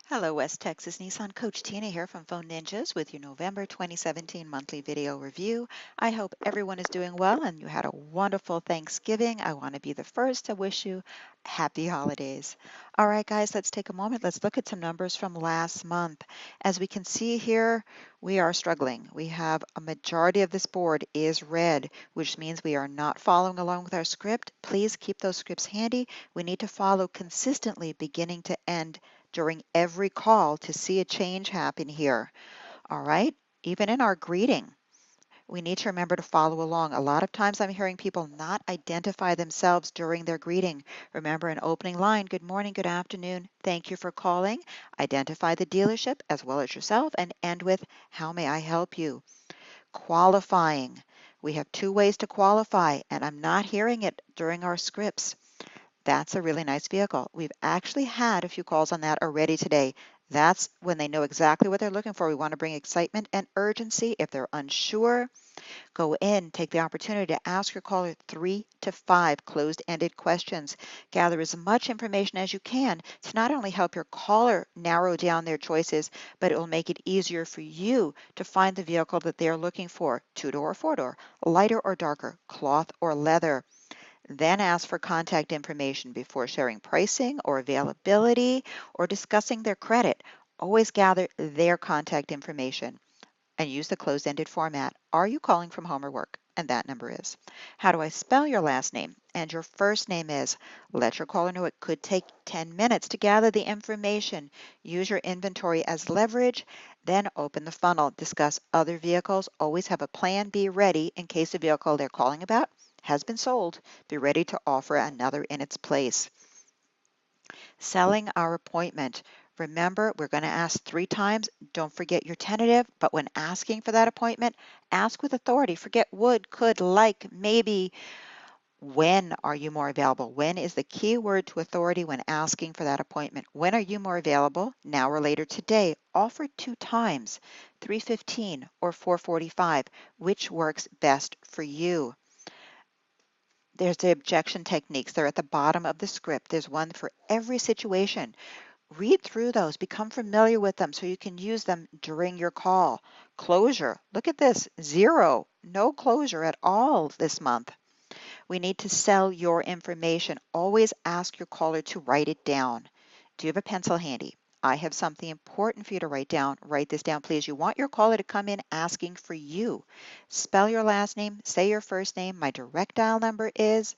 Hello, West Texas Nissan. Coach Tina here from Phone Ninjas with your November 2017 monthly video review. I hope everyone is doing well and you had a wonderful Thanksgiving. I want to be the first to wish you happy holidays. All right, guys, let's take a moment. Let's look at some numbers from last month. As we can see here, we are struggling. We have a majority of this board is red, which means we are not following along with our script. Please keep those scripts handy. We need to follow consistently beginning to end during every call to see a change happen here. All right. Even in our greeting, we need to remember to follow along. A lot of times I'm hearing people not identify themselves during their greeting. Remember an opening line, good morning, good afternoon, thank you for calling. Identify the dealership as well as yourself and end with, how may I help you? Qualifying. We have two ways to qualify, and I'm not hearing it during our scripts. That's a really nice vehicle. We've actually had a few calls on that already today. That's when they know exactly what they're looking for. We want to bring excitement and urgency. If they're unsure, go in, take the opportunity to ask your caller 3 to 5 closed-ended questions. Gather as much information as you can to not only help your caller narrow down their choices, but it will make it easier for you to find the vehicle that they're looking for, two-door or four-door, lighter or darker, cloth or leather. Then ask for contact information before sharing pricing or availability or discussing their credit. Always gather their contact information and use the closed-ended format. Are you calling from home or work? And that number is. How do I spell your last name? And your first name is. Let your caller know it could take 10 minutes to gather the information. Use your inventory as leverage. Then open the funnel. Discuss other vehicles. Always have a plan B ready in case the vehicle they're calling about has been sold. Be ready to offer another in its place. Selling our appointment. Remember, we're going to ask 3 times. Don't forget your tentative, but when asking for that appointment, ask with authority. Forget would, could, like, maybe. When are you more available? When is the key word to authority when asking for that appointment? When are you more available? Now or later today. Offer 2 times, 3:15 or 4:45. Which works best for you? There's the objection techniques. They're at the bottom of the script. There's one for every situation. Read through those, become familiar with them so you can use them during your call. Closure. Look at this. 0. No closure at all this month. We need to sell your information. Always ask your caller to write it down. Do you have a pencil handy? I have something important for you to write down. Write this down, please. You want your caller to come in asking for you. Spell your last name, say your first name. My direct dial number is,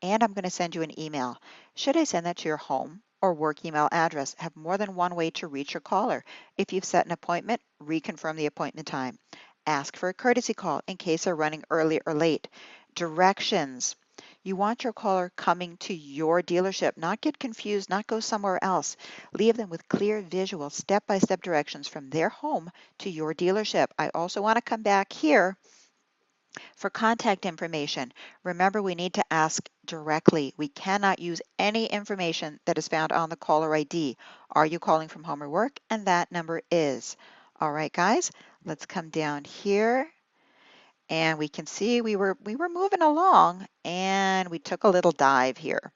and I'm going to send you an email. Should I send that to your home or work email address? Have more than one way to reach your caller. If you've set an appointment, reconfirm the appointment time. Ask for a courtesy call in case they're running early or late. Directions. You want your caller coming to your dealership, not get confused, not go somewhere else. Leave them with clear visual step-by-step directions from their home to your dealership. I also want to come back here for contact information. Remember, we need to ask directly. We cannot use any information that is found on the caller ID. Are you calling from home or work? And that number is. All right, guys, let's come down here and we can see we were moving along and we took a little dive here.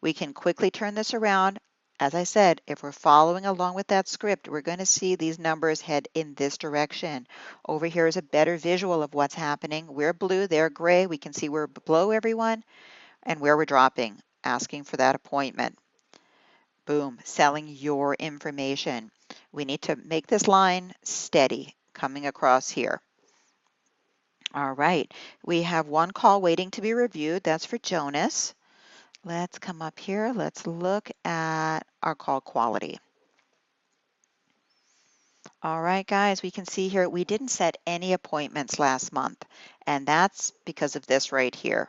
We can quickly turn this around. As I said, if we're following along with that script, we're going to see these numbers head in this direction. Over here is a better visual of what's happening. We're blue, they're gray. We can see we're below everyone and where we're dropping, asking for that appointment. Boom, selling your information. We need to make this line steady coming across here. All right, we have one call waiting to be reviewed. That's for Jonas. Let's come up here. Let's look at our call quality. All right, guys, we can see here we didn't set any appointments last month, and that's because of this right here.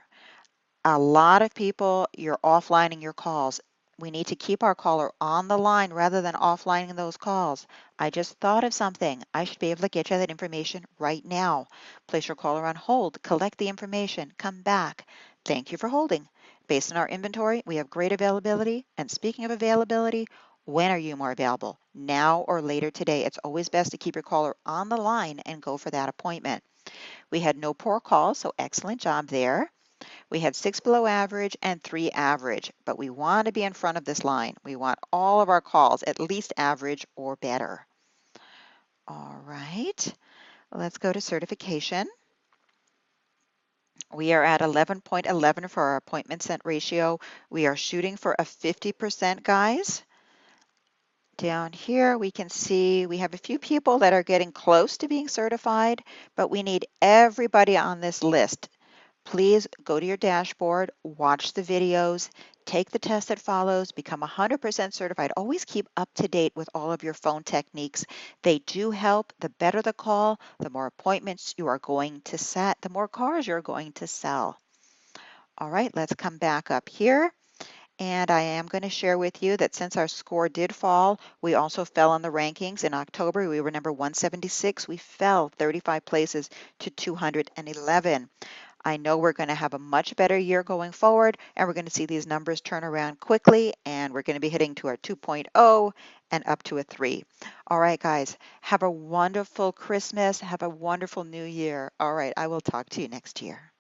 A lot of people, you're offlining your calls. We need to keep our caller on the line rather than offlining those calls. I just thought of something. I should be able to get you that information right now. Place your caller on hold, collect the information, come back. Thank you for holding. Based on our inventory, we have great availability. And speaking of availability, when are you more available? Now or later today? It's always best to keep your caller on the line and go for that appointment. We had no poor calls, so excellent job there. We had 6 below average and 3 average, but we want to be in front of this line. We want all of our calls at least average or better. All right, let's go to certification. We are at 11.11 for our appointment set ratio. We are shooting for a 50%, guys. Down here, we can see we have a few people that are getting close to being certified, but we need everybody on this list. Please go to your dashboard, watch the videos, take the test that follows, become 100% certified. Always keep up to date with all of your phone techniques. They do help. The better the call, the more appointments you are going to set, the more cars you're going to sell. All right, let's come back up here. And I am going to share with you that since our score did fall, we also fell on the rankings. In October, we were number 176. We fell 35 places to 211. I know we're going to have a much better year going forward, and we're going to see these numbers turn around quickly, and we're going to be hitting to our 2.0 and up to a 3. All right, guys, have a wonderful Christmas. Have a wonderful new year. All right, I will talk to you next year.